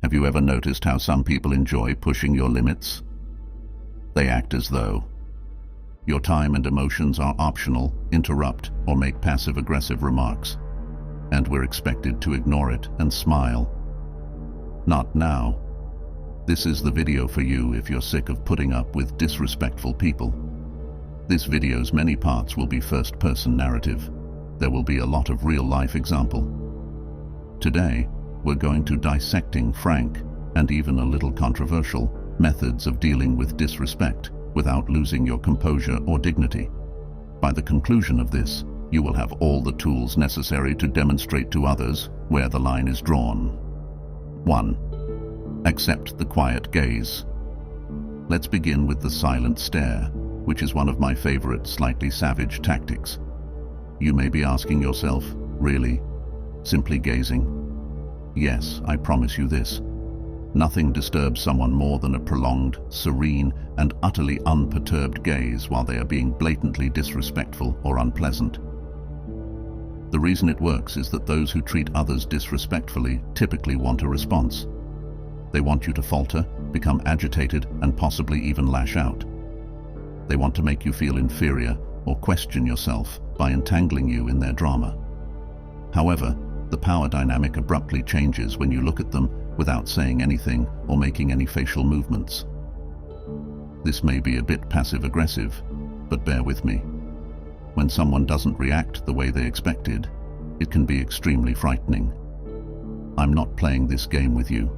Have you ever noticed how some people enjoy pushing your limits? They act as though your time and emotions are optional, interrupt, or make passive-aggressive remarks, and we're expected to ignore it and smile. Not now. This is the video for you if you're sick of putting up with disrespectful people. This video's many parts will be first-person narrative. There will be a lot of real-life example. Today, we're going to dissecting frank, and even a little controversial, methods of dealing with disrespect without losing your composure or dignity. By the conclusion of this, you will have all the tools necessary to demonstrate to others where the line is drawn. 1. Accept the quiet gaze. Let's begin with the silent stare, which is one of my favorite slightly savage tactics. You may be asking yourself, really? Simply gazing? Yes, I promise you this. Nothing disturbs someone more than a prolonged, serene, and utterly unperturbed gaze while they are being blatantly disrespectful or unpleasant. The reason it works is that those who treat others disrespectfully typically want a response. They want you to falter, become agitated, and possibly even lash out. They want to make you feel inferior or question yourself by entangling you in their drama. However, the power dynamic abruptly changes when you look at them without saying anything or making any facial movements. This may be a bit passive-aggressive, but bear with me. When someone doesn't react the way they expected, it can be extremely frightening. I'm not playing this game with you.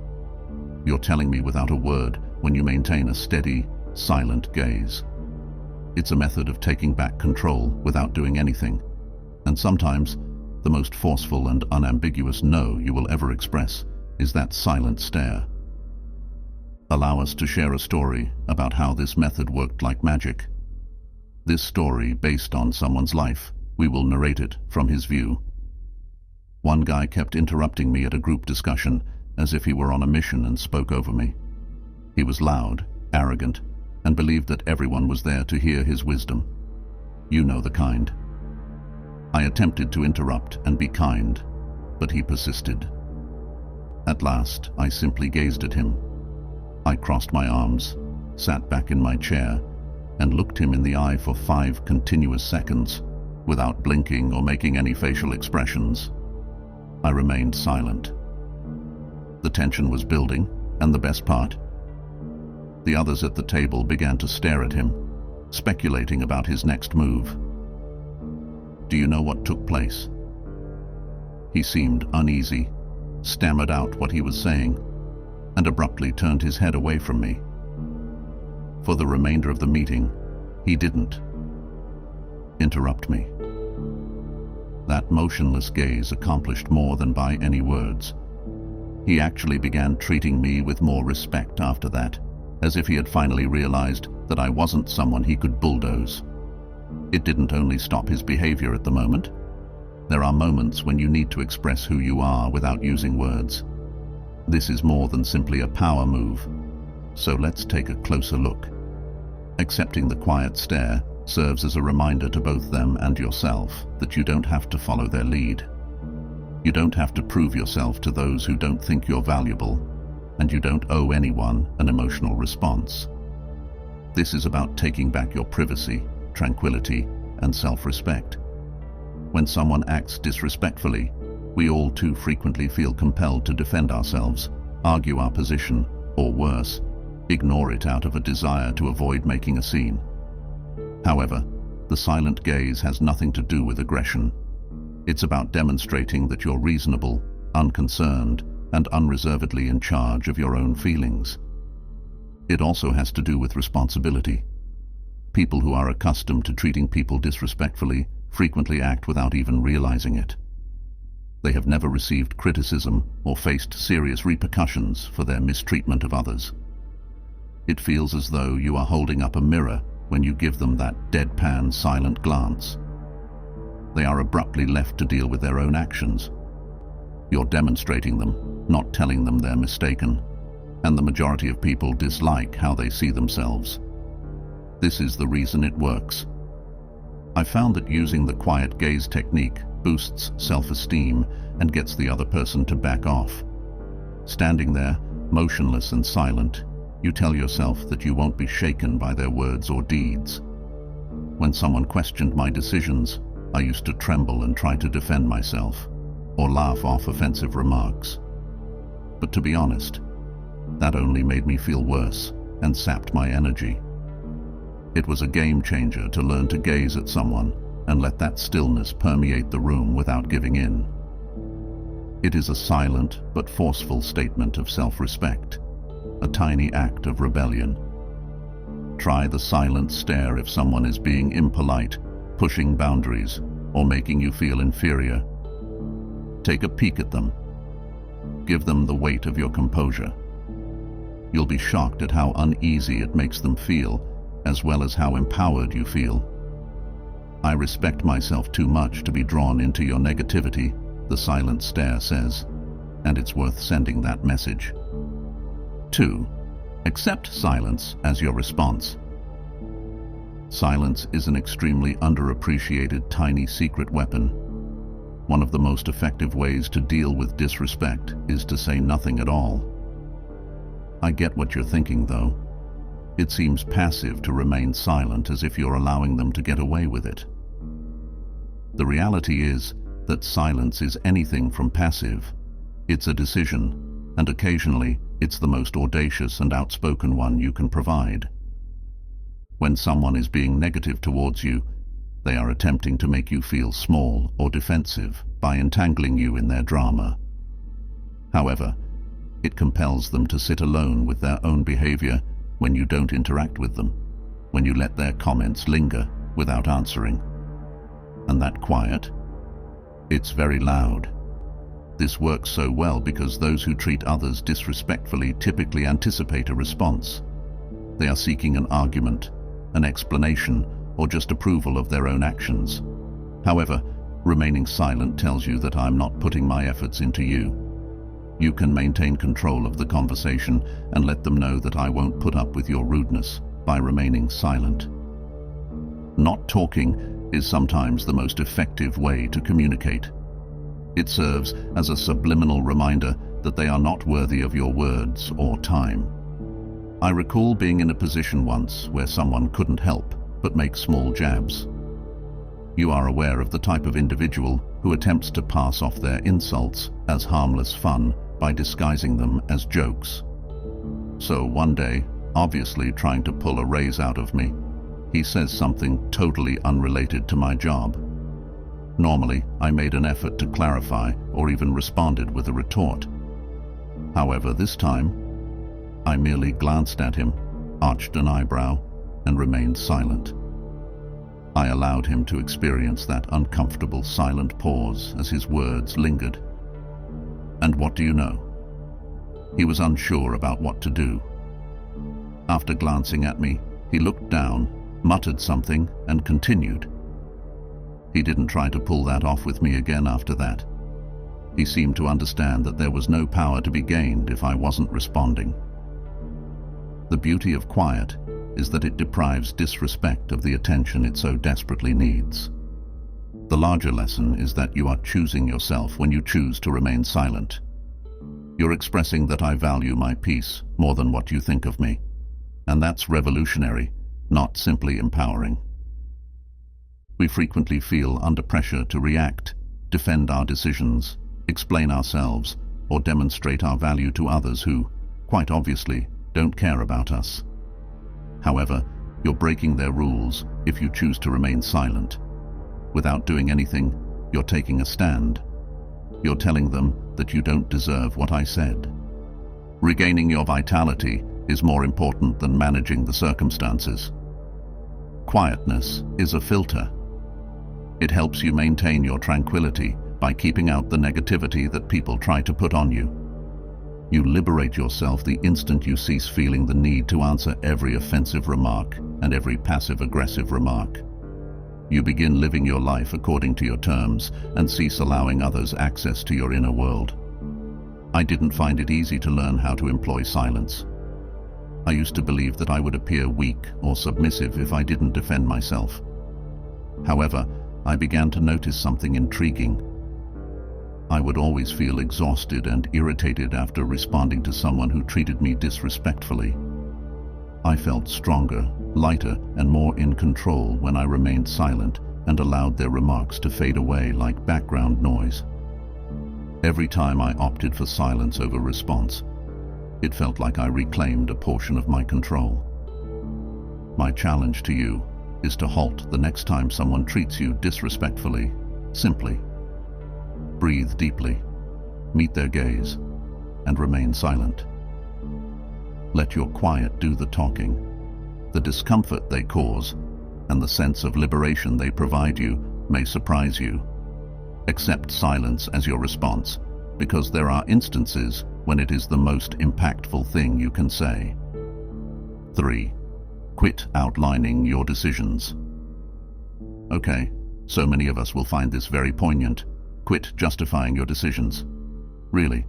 You're telling me without a word when you maintain a steady, silent gaze. It's a method of taking back control without doing anything, and sometimes the most forceful and unambiguous no you will ever express is that silent stare. Allow us to share a story about how this method worked like magic. This story, based on someone's life, we will narrate it from his view. One guy kept interrupting me at a group discussion as if he were on a mission and spoke over me. He was loud, arrogant, and believed that everyone was there to hear his wisdom. You know the kind. I attempted to interrupt and be kind, but he persisted. At last, I simply gazed at him. I crossed my arms, sat back in my chair, and looked him in the eye for 5 continuous seconds, without blinking or making any facial expressions. I remained silent. The tension was building, and the best part? The others at the table began to stare at him, speculating about his next move. Do you know what took place? He seemed uneasy, stammered out what he was saying, and abruptly turned his head away from me. For the remainder of the meeting, he didn't interrupt me. That motionless gaze accomplished more than by any words. He actually began treating me with more respect after that, as if he had finally realized that I wasn't someone he could bulldoze. It didn't only stop his behavior at the moment. There are moments when you need to express who you are without using words. This is more than simply a power move. So let's take a closer look. Accepting the quiet stare serves as a reminder to both them and yourself that you don't have to follow their lead. You don't have to prove yourself to those who don't think you're valuable, and you don't owe anyone an emotional response. This is about taking back your privacy, tranquility, and self-respect. When someone acts disrespectfully, we all too frequently feel compelled to defend ourselves, argue our position, or worse, ignore it out of a desire to avoid making a scene. However, the silent gaze has nothing to do with aggression. It's about demonstrating that you're reasonable, unconcerned, and unreservedly in charge of your own feelings. It also has to do with responsibility. People who are accustomed to treating people disrespectfully frequently act without even realizing it. They have never received criticism or faced serious repercussions for their mistreatment of others. It feels as though you are holding up a mirror when you give them that deadpan, silent glance. They are abruptly left to deal with their own actions. You're demonstrating them, not telling them they're mistaken, and the majority of people dislike how they see themselves. This is the reason it works. I found that using the quiet gaze technique boosts self-esteem and gets the other person to back off. Standing there, Motionless and silent, you tell yourself that you won't be shaken by their words or deeds. When someone questioned my decisions, I used to tremble and try to defend myself, or laugh off offensive remarks. But to be honest, that only made me feel worse and sapped my energy. It was a game changer to learn to gaze at someone and let that stillness permeate the room without giving in. It is a silent but forceful statement of self-respect, a tiny act of rebellion. Try the silent stare if someone is being impolite, pushing boundaries, or making you feel inferior. Take a peek at them. Give them the weight of your composure. You'll be shocked at how uneasy it makes them feel, as well as how empowered you feel. I respect myself too much to be drawn into your negativity, the silent stare says, and it's worth sending that message. 2. Accept silence as your response. Silence is an extremely underappreciated tiny secret weapon. One of the most effective ways to deal with disrespect is to say nothing at all. I get what you're thinking, though. It seems passive to remain silent, as if you're allowing them to get away with it. The reality is that silence is anything from passive. It's a decision, and occasionally it's the most audacious and outspoken one you can provide. When someone is being negative towards you, they are attempting to make you feel small or defensive by entangling you in their drama. However, it compels them to sit alone with their own behavior when you don't interact with them, when you let their comments linger without answering. And that quiet? It's very loud. This works so well because those who treat others disrespectfully typically anticipate a response. They are seeking an argument, an explanation, or just approval of their own actions. However, remaining silent tells you that I'm not putting my efforts into you. You can maintain control of the conversation and let them know that I won't put up with your rudeness by remaining silent. Not talking is sometimes the most effective way to communicate. It serves as a subliminal reminder that they are not worthy of your words or time. I recall being in a position once where someone couldn't help but make small jabs. You are aware of the type of individual who attempts to pass off their insults as harmless fun by disguising them as jokes. So one day, obviously trying to pull a raise out of me, he says something totally unrelated to my job. Normally, I made an effort to clarify or even responded with a retort. However, this time, I merely glanced at him, arched an eyebrow, and remained silent. I allowed him to experience that uncomfortable silent pause as his words lingered. And what do you know? He was unsure about what to do. After glancing at me, he looked down, muttered something, and continued. He didn't try to pull that off with me again after that. He seemed to understand that there was no power to be gained if I wasn't responding. The beauty of quiet is that it deprives disrespect of the attention it so desperately needs. The larger lesson is that you are choosing yourself when you choose to remain silent. You're expressing that I value my peace more than what you think of me. And that's revolutionary, not simply empowering. We frequently feel under pressure to react, defend our decisions, explain ourselves, or demonstrate our value to others who, quite obviously, don't care about us. However, you're breaking their rules if you choose to remain silent. Without doing anything, you're taking a stand. You're telling them that you don't deserve what I said. Regaining your vitality is more important than managing the circumstances. Quietness is a filter. It helps you maintain your tranquility by keeping out the negativity that people try to put on you. You liberate yourself the instant you cease feeling the need to answer every offensive remark and every passive-aggressive remark. You begin living your life according to your terms and cease allowing others access to your inner world. I didn't find it easy to learn how to employ silence. I used to believe that I would appear weak or submissive if I didn't defend myself. However, I began to notice something intriguing. I would always feel exhausted and irritated after responding to someone who treated me disrespectfully. I felt stronger, lighter, and more in control when I remained silent and allowed their remarks to fade away like background noise. Every time I opted for silence over response, it felt like I reclaimed a portion of my control. My challenge to you is to halt the next time someone treats you disrespectfully. Simply breathe deeply, meet their gaze, and remain silent. Let your quiet do the talking. The discomfort they cause and the sense of liberation they provide you may surprise you. Accept silence as your response, because there are instances when it is the most impactful thing you can say. 3. Quit outlining your decisions. Okay, so many of us will find this very poignant. Quit justifying your decisions. Really?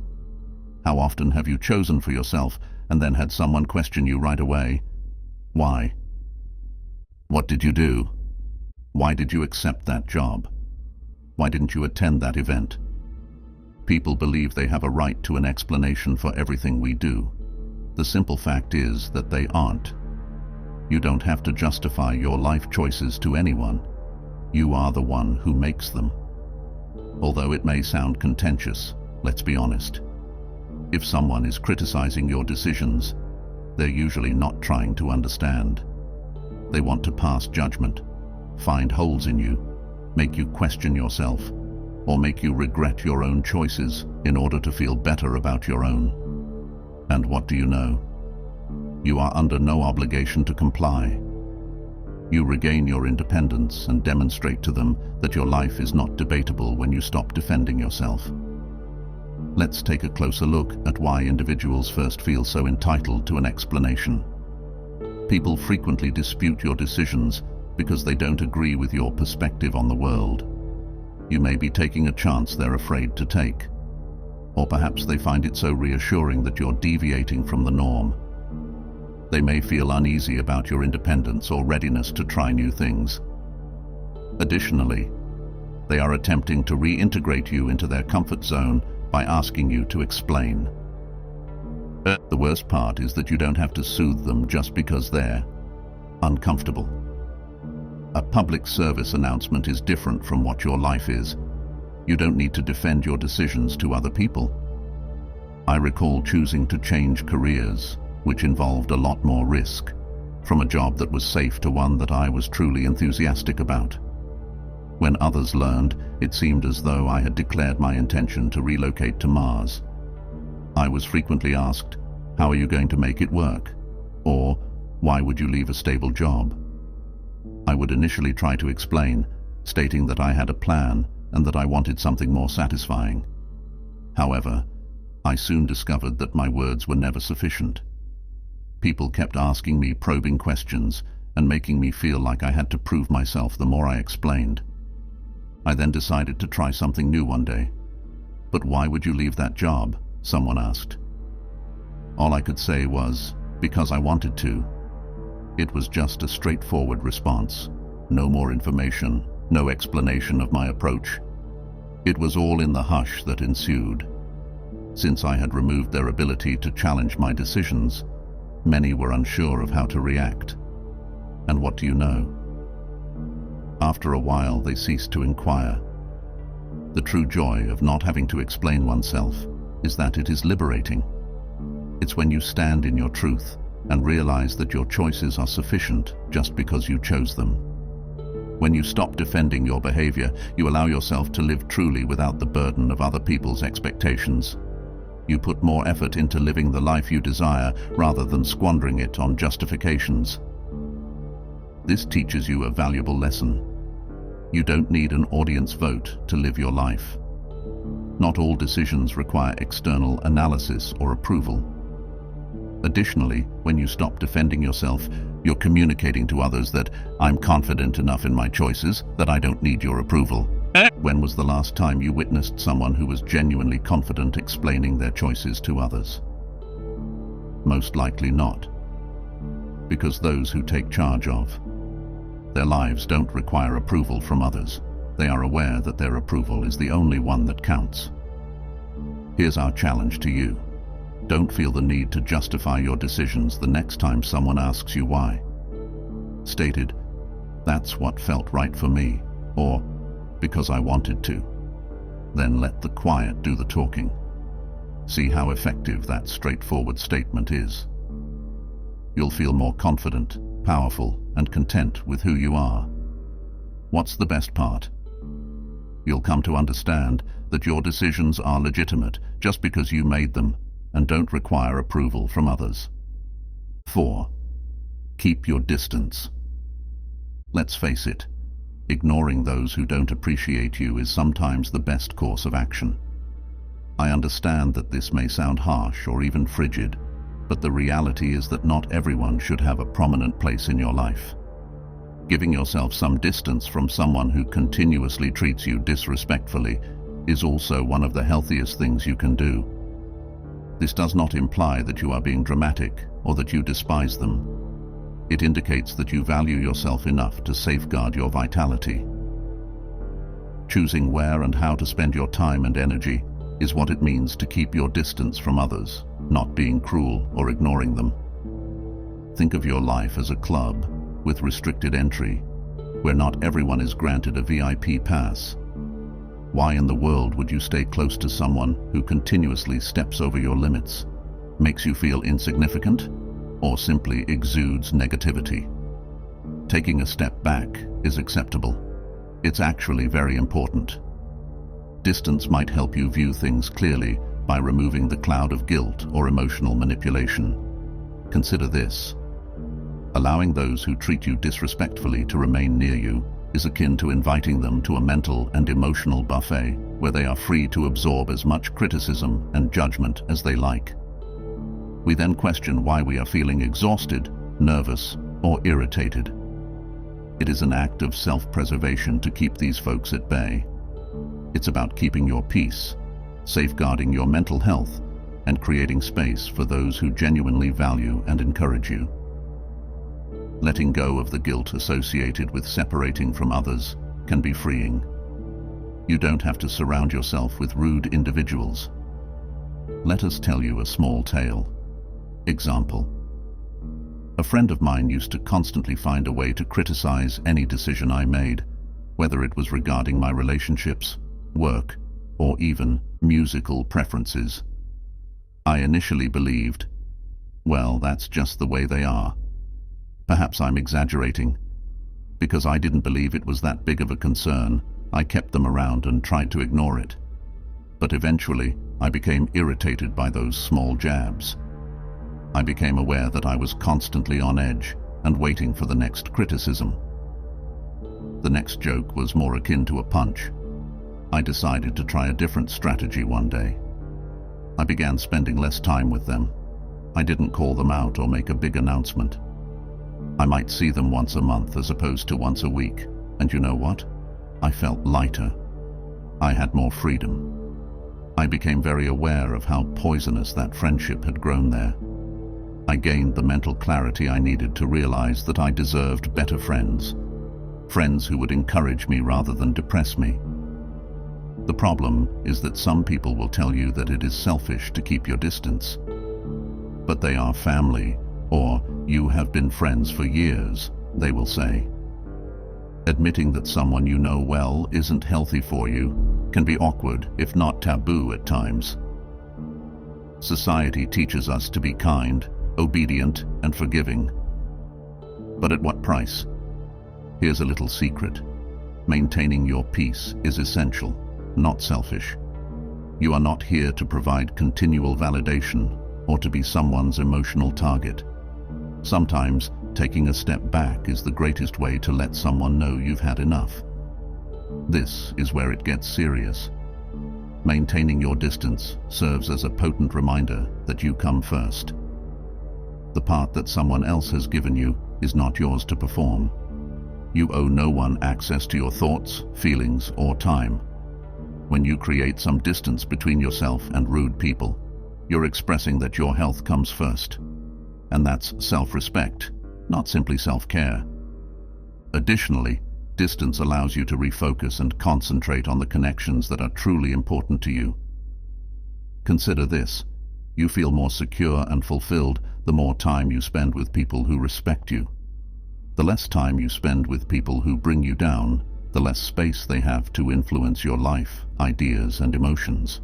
How often have you chosen for yourself and then had someone question you right away? Why? What did you do? Why did you accept that job? Why didn't you attend that event? People believe they have a right to an explanation for everything we do. The simple fact is that they aren't. You don't have to justify your life choices to anyone. You are the one who makes them. Although it may sound contentious, let's be honest. If someone is criticizing your decisions, they're usually not trying to understand. They want to pass judgment, find holes in you, make you question yourself, or make you regret your own choices in order to feel better about your own. And what do you know? You are under no obligation to comply. You regain your independence and demonstrate to them that your life is not debatable when you stop defending yourself. Let's take a closer look at why individuals first feel so entitled to an explanation. People frequently dispute your decisions because they don't agree with your perspective on the world. You may be taking a chance they're afraid to take. Or perhaps they find it so reassuring that you're deviating from the norm. They may feel uneasy about your independence or readiness to try new things. Additionally, they are attempting to reintegrate you into their comfort zone by asking you to explain. The worst part is that you don't have to soothe them just because they're uncomfortable. A public service announcement is different from what your life is. You don't need to defend your decisions to other people. I recall choosing to change careers, which involved a lot more risk, from a job that was safe to one that I was truly enthusiastic about. When others learned, it seemed as though I had declared my intention to relocate to Mars. I was frequently asked, "How are you going to make it work?" Or, "Why would you leave a stable job?" I would initially try to explain, stating that I had a plan and that I wanted something more satisfying. However, I soon discovered that my words were never sufficient. People kept asking me probing questions and making me feel like I had to prove myself the more I explained. I then decided to try something new one day. "But why would you leave that job?" someone asked. All I could say was, "Because I wanted to." It was just a straightforward response. No more information, no explanation of my approach. It was all in the hush that ensued. Since I had removed their ability to challenge my decisions, many were unsure of how to react. And what do you know? After a while, they ceased to inquire. The true joy of not having to explain oneself is that it is liberating. It's when you stand in your truth and realize that your choices are sufficient just because you chose them. When you stop defending your behavior, you allow yourself to live truly without the burden of other people's expectations. You put more effort into living the life you desire rather than squandering it on justifications. This teaches you a valuable lesson. You don't need an audience vote to live your life. Not all decisions require external analysis or approval. Additionally, when you stop defending yourself, you're communicating to others that "I'm confident enough in my choices that I don't need your approval." When was the last time you witnessed someone who was genuinely confident explaining their choices to others? Most likely not. Because those who take charge of their lives don't require approval from others. They are aware that their approval is the only one that counts. Here's our challenge to you. Don't feel the need to justify your decisions the next time someone asks you why. Stated, "That's what felt right for me," or "because I wanted to." Then let the quiet do the talking. See how effective that straightforward statement is. You'll feel more confident, powerful, and content with who you are. What's the best part? You'll come to understand that your decisions are legitimate just because you made them and don't require approval from others. 4. Keep your distance. Let's face it, ignoring those who don't appreciate you is sometimes the best course of action. I understand that this may sound harsh or even frigid, but the reality is that not everyone should have a prominent place in your life. Giving yourself some distance from someone who continuously treats you disrespectfully is also one of the healthiest things you can do. This does not imply that you are being dramatic or that you despise them. It indicates that you value yourself enough to safeguard your vitality. Choosing where and how to spend your time and energy is what it means to keep your distance from others, not being cruel or ignoring them. Think of your life as a club with restricted entry, where not everyone is granted a VIP pass. Why in the world would you stay close to someone who continuously steps over your limits, makes you feel insignificant, or simply exudes negativity? Taking a step back is acceptable. It's actually very important. Distance might help you view things clearly by removing the cloud of guilt or emotional manipulation. Consider this. Allowing those who treat you disrespectfully to remain near you is akin to inviting them to a mental and emotional buffet where they are free to absorb as much criticism and judgment as they like. We then question why we are feeling exhausted, nervous, or irritated. It is an act of self-preservation to keep these folks at bay. It's about keeping your peace, safeguarding your mental health, and creating space for those who genuinely value and encourage you. Letting go of the guilt associated with separating from others can be freeing. You don't have to surround yourself with rude individuals. Let us tell you a small tale. Example. A friend of mine used to constantly find a way to criticize any decision I made, whether it was regarding my relationships, work, or even musical preferences. I initially believed, well, that's just the way they are. Perhaps I'm exaggerating. Because I didn't believe it was that big of a concern, I kept them around and tried to ignore it. But eventually, I became irritated by those small jabs. I became aware that I was constantly on edge and waiting for the next criticism. The next joke was more akin to a punch. I decided to try a different strategy one day. I began spending less time with them. I didn't call them out or make a big announcement. I might see them once a month as opposed to once a week, and you know what? I felt lighter. I had more freedom. I became very aware of how poisonous that friendship had grown there. I gained the mental clarity I needed to realize that I deserved better friends. Friends who would encourage me rather than depress me. The problem is that some people will tell you that it is selfish to keep your distance. But they are family, or you have been friends for years, they will say. Admitting that someone you know well isn't healthy for you can be awkward, if not taboo at times. Society teaches us to be kind, obedient, and forgiving. But at what price? Here's a little secret. Maintaining your peace is essential, not selfish. You are not here to provide continual validation or to be someone's emotional target. Sometimes, taking a step back is the greatest way to let someone know you've had enough. This is where it gets serious. Maintaining your distance serves as a potent reminder that you come first. The part that someone else has given you is not yours to perform. You owe no one access to your thoughts, feelings, or time. When you create some distance between yourself and rude people, you're expressing that your health comes first. And that's self-respect, not simply self-care. Additionally, distance allows you to refocus and concentrate on the connections that are truly important to you. Consider this. You feel more secure and fulfilled the more time you spend with people who respect you. The less time you spend with people who bring you down, the less space they have to influence your life, ideas, and emotions.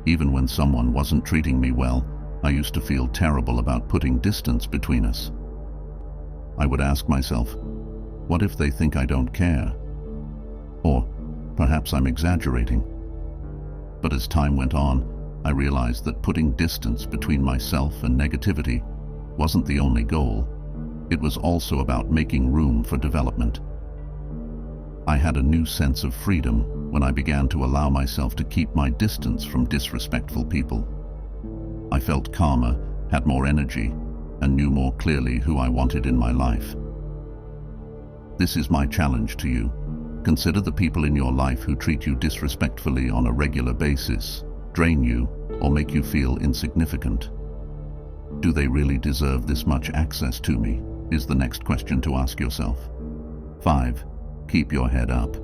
Even when someone wasn't treating me well, I used to feel terrible about putting distance between us. I would ask myself, what if they think I don't care? Or perhaps I'm exaggerating. But as time went on, I realized that putting distance between myself and negativity wasn't the only goal. It was also about making room for development. I had a new sense of freedom when I began to allow myself to keep my distance from disrespectful people. I felt calmer, had more energy, and knew more clearly who I wanted in my life. This is my challenge to you. Consider the people in your life who treat you disrespectfully on a regular basis, drain you, or make you feel insignificant. Do they really deserve this much access to me? Is the next question to ask yourself. 5. Keep your head up.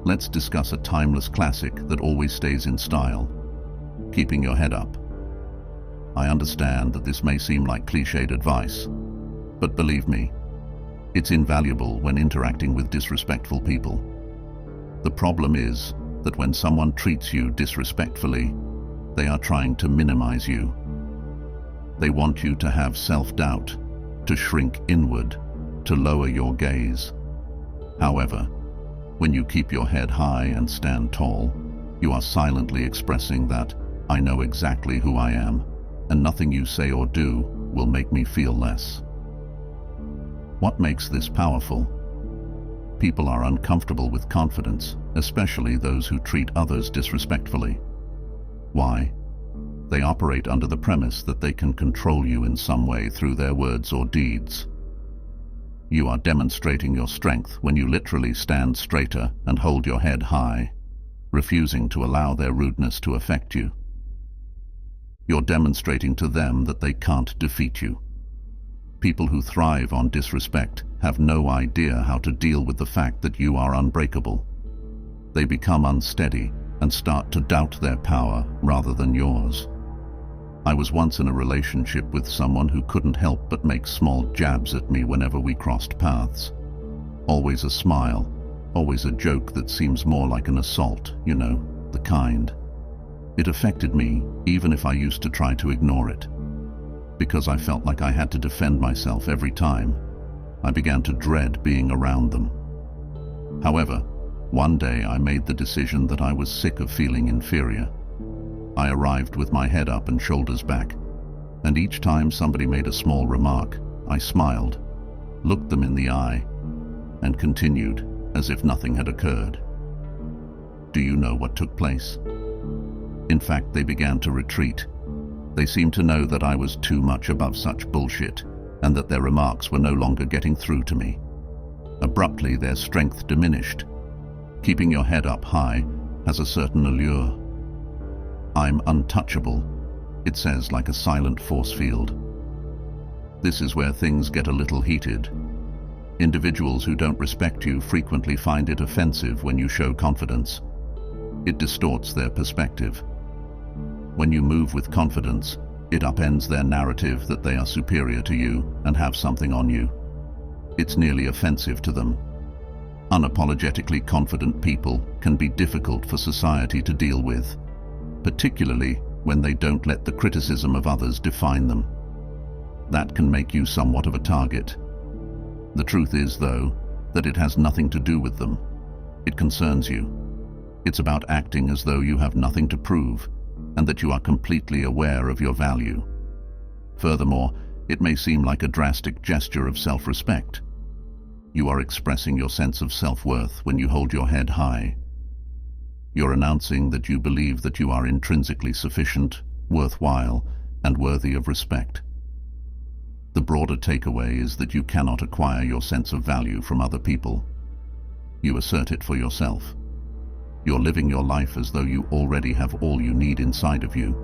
Let's discuss a timeless classic that always stays in style. Keeping your head up. I understand that this may seem like cliched advice, but believe me, it's invaluable when interacting with disrespectful people. The problem is that when someone treats you disrespectfully, they are trying to minimize you. They want you to have self-doubt, to shrink inward, to lower your gaze. However, when you keep your head high and stand tall, you are silently expressing that, I know exactly who I am, and nothing you say or do will make me feel less. What makes this powerful? People are uncomfortable with confidence, especially those who treat others disrespectfully. Why? They operate under the premise that they can control you in some way through their words or deeds. You are demonstrating your strength when you literally stand straighter and hold your head high, refusing to allow their rudeness to affect you. You're demonstrating to them that they can't defeat you. People who thrive on disrespect have no idea how to deal with the fact that you are unbreakable. They become unsteady and start to doubt their power rather than yours. I was once in a relationship with someone who couldn't help but make small jabs at me whenever we crossed paths. Always a smile, always a joke that seems more like an assault, you know, the kind. It affected me, even if I used to try to ignore it. Because I felt like I had to defend myself every time, I began to dread being around them. However, one day I made the decision that I was sick of feeling inferior. I arrived with my head up and shoulders back, and each time somebody made a small remark, I smiled, looked them in the eye, and continued as if nothing had occurred. Do you know what took place? In fact, they began to retreat. They seemed to know that I was too much above such bullshit, and that their remarks were no longer getting through to me. Abruptly, their strength diminished. Keeping your head up high has a certain allure. I'm untouchable, it says like a silent force field. This is where things get a little heated. Individuals who don't respect you frequently find it offensive when you show confidence. It distorts their perspective. When you move with confidence, it upends their narrative that they are superior to you and have something on you. It's nearly offensive to them. Unapologetically confident people can be difficult for society to deal with, particularly when they don't let the criticism of others define them. That can make you somewhat of a target. The truth is, though, that it has nothing to do with them. It concerns you. It's about acting as though you have nothing to prove, and that you are completely aware of your value. Furthermore, it may seem like a drastic gesture of self-respect. You are expressing your sense of self-worth when you hold your head high. You're announcing that you believe that you are intrinsically sufficient, worthwhile, and worthy of respect. The broader takeaway is that you cannot acquire your sense of value from other people. You assert it for yourself. You're living your life as though you already have all you need inside of you,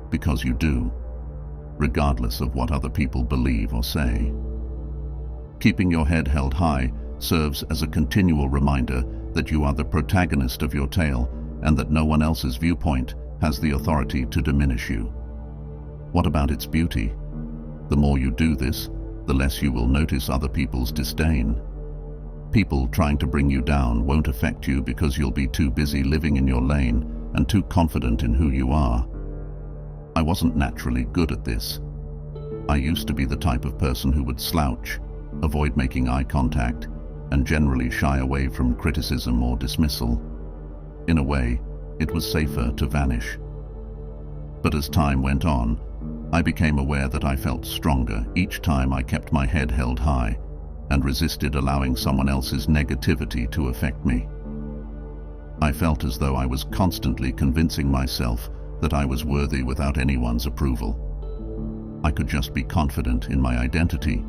because you do, regardless of what other people believe or say. Keeping your head held high serves as a continual reminder that you are the protagonist of your tale and that no one else's viewpoint has the authority to diminish you. What about its beauty? The more you do this, the less you will notice other people's disdain. People trying to bring you down won't affect you because you'll be too busy living in your lane and too confident in who you are. I wasn't naturally good at this. I used to be the type of person who would slouch, avoid making eye contact, and generally shy away from criticism or dismissal. In a way, it was safer to vanish. But as time went on, I became aware that I felt stronger each time I kept my head held high and resisted allowing someone else's negativity to affect me. I felt as though I was constantly convincing myself that I was worthy without anyone's approval. I could just be confident in my identity.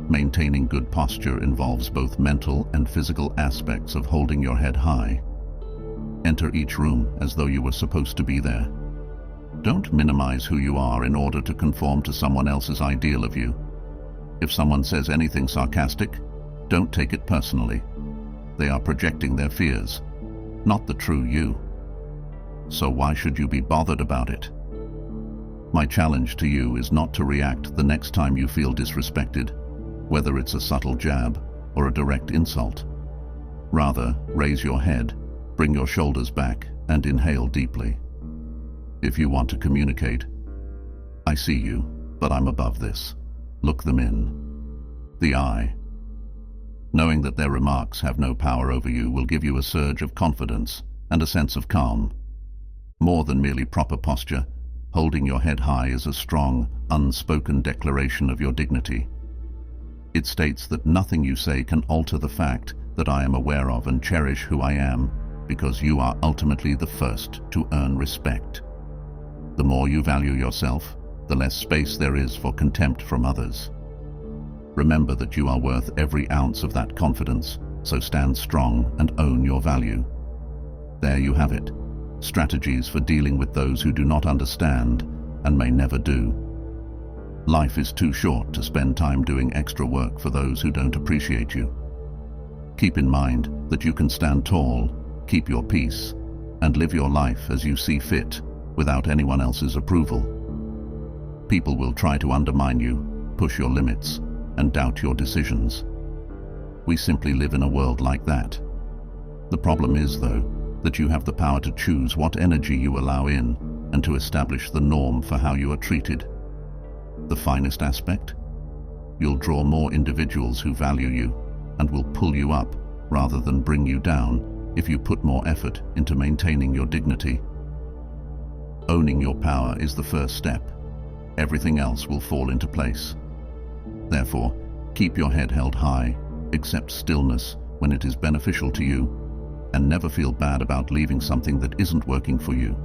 Maintaining good posture involves both mental and physical aspects of holding your head high. Enter each room as though you were supposed to be there. Don't minimize who you are in order to conform to someone else's ideal of you. If someone says anything sarcastic, don't take it personally. They are projecting their fears, not the true you. So why should you be bothered about it? My challenge to you is not to react the next time you feel disrespected, whether it's a subtle jab or a direct insult. Rather, raise your head, bring your shoulders back, and inhale deeply. If you want to communicate, I see you, but I'm above this. Look them in the eye. Knowing that their remarks have no power over you will give you a surge of confidence and a sense of calm. More than merely proper posture, holding your head high is a strong, unspoken declaration of your dignity. It states that nothing you say can alter the fact that I am aware of and cherish who I am, because you are ultimately the first to earn respect. The more you value yourself, the less space there is for contempt from others. Remember that you are worth every ounce of that confidence, so stand strong and own your value. There you have it. Strategies for dealing with those who do not understand and may never do. Life is too short to spend time doing extra work for those who don't appreciate you. Keep in mind that you can stand tall, keep your peace, and live your life as you see fit without anyone else's approval. People will try to undermine you, push your limits, and doubt your decisions. We simply live in a world like that. The problem is, though, that you have the power to choose what energy you allow in and to establish the norm for how you are treated. The finest aspect? You'll draw more individuals who value you and will pull you up rather than bring you down if you put more effort into maintaining your dignity. Owning your power is the first step. Everything else will fall into place. Therefore, keep your head held high, accept stillness when it is beneficial to you, and never feel bad about leaving something that isn't working for you.